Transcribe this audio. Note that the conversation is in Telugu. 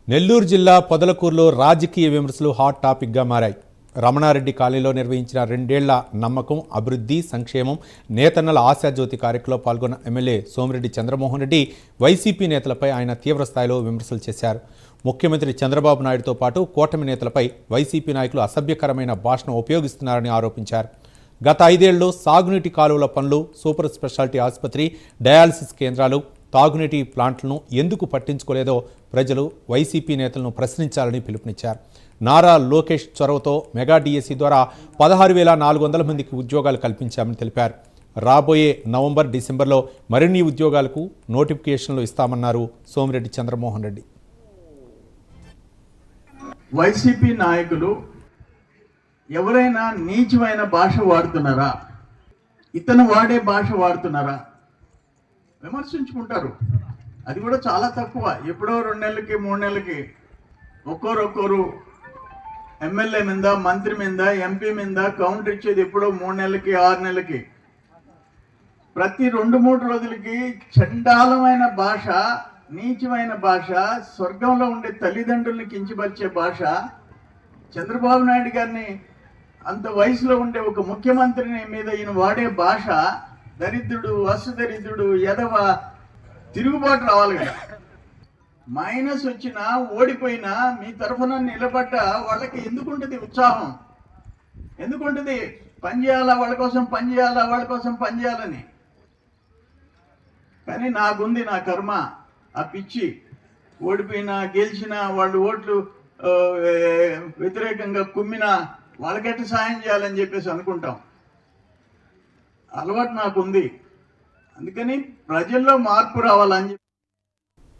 నెల్లూరు జిల్లా పొదలకూరులో రాజకీయ విమర్శలు హాట్ టాపిక్గా మారాయి. రమణారెడ్డి కాలనీలో నిర్వహించిన 2 ఏళ్ల నమ్మకం, అభివృద్ధి, సంక్షేమం, నేతన్నల ఆశాజ్యోతి కార్యక్రమంలో పాల్గొన్న ఎమ్మెల్యే సోమిరెడ్డి చంద్రమోహన్ రెడ్డి వైసీపీ నేతలపై ఆయన తీవ్రస్థాయిలో విమర్శలు చేశారు. ముఖ్యమంత్రి చంద్రబాబు నాయుడుతో పాటు కూటమి నేతలపై వైసీపీ నాయకులు అసభ్యకరమైన భాషను ఉపయోగిస్తున్నారని ఆరోపించారు. గత 5 ఏళ్లలో సాగునీటి కాలువల పనులు, సూపర్ స్పెషాలిటీ ఆసుపత్రి, డయాలసిస్ కేంద్రాలు, తాగునీటి ప్లాంట్లను ఎందుకు పట్టించుకోలేదో ప్రజలు వైసీపీ నేతలను ప్రశ్నించాలని పిలుపునిచ్చారు. నారా లోకేష్ చొరవతో మెగా డిఎస్సి ద్వారా 16,400 మందికి ఉద్యోగాలు కల్పించామని తెలిపారు. రాబోయే నవంబర్, డిసెంబర్లో మరిన్ని ఉద్యోగాలకు నోటిఫికేషన్లు ఇస్తామన్నారు సోమిరెడ్డి చంద్రమోహన్ రెడ్డి. వైసీపీ నాయకులు ఎవరైనా నీచమైన భాష వాడుతున్నారా, ఇతను వాడే భాష వాడుతున్నారా విమర్శించుకుంటారు. అది కూడా చాలా తక్కువ. ఎప్పుడో 2 నెలలకి 3 నెలలకి ఒక్కొరు ఎమ్మెల్యే మీద, మంత్రి మీద, ఎంపీ మీద కౌంటర్ ఇచ్చేది ఎప్పుడో 3 నెలలకి 6 నెలలకి. ప్రతి 2-3 రోజులకి చండాలమైన భాష, నీచమైన భాష, స్వర్గంలో ఉండే తల్లిదండ్రుల్ని కించపరిచే భాష, చంద్రబాబు నాయుడు గారిని అంత వయసులో ఉండే ఒక ముఖ్యమంత్రిని మీద ఈయన వాడే భాష దరిద్రుడు, అసుదరిద్రుడు, ఎదవ, తిరుగుబాటు రావాలి కదా. మైనస్ వచ్చినా, ఓడిపోయినా మీ తరఫున నిలబడ్డ వాళ్ళకి ఎందుకుంటుంది ఉత్సాహం? ఎందుకుంటుంది? పనిచేయాలా, వాళ్ళ కోసం పనిచేయాలా, వాళ్ళ కోసం పనిచేయాలని. కానీ నాకుంది నా కర్మ, ఆ పిచ్చి. ఓడిపోయినా గెలిచినా, వాళ్ళు ఓట్లు వ్యతిరేకంగా కుమ్మినా వాళ్ళకెట్ట సాయం చేయాలని చెప్పేసి అనుకుంటాం. అలవాటు నాకుంది. అందుకని ప్రజల్లో మార్పు రావాలని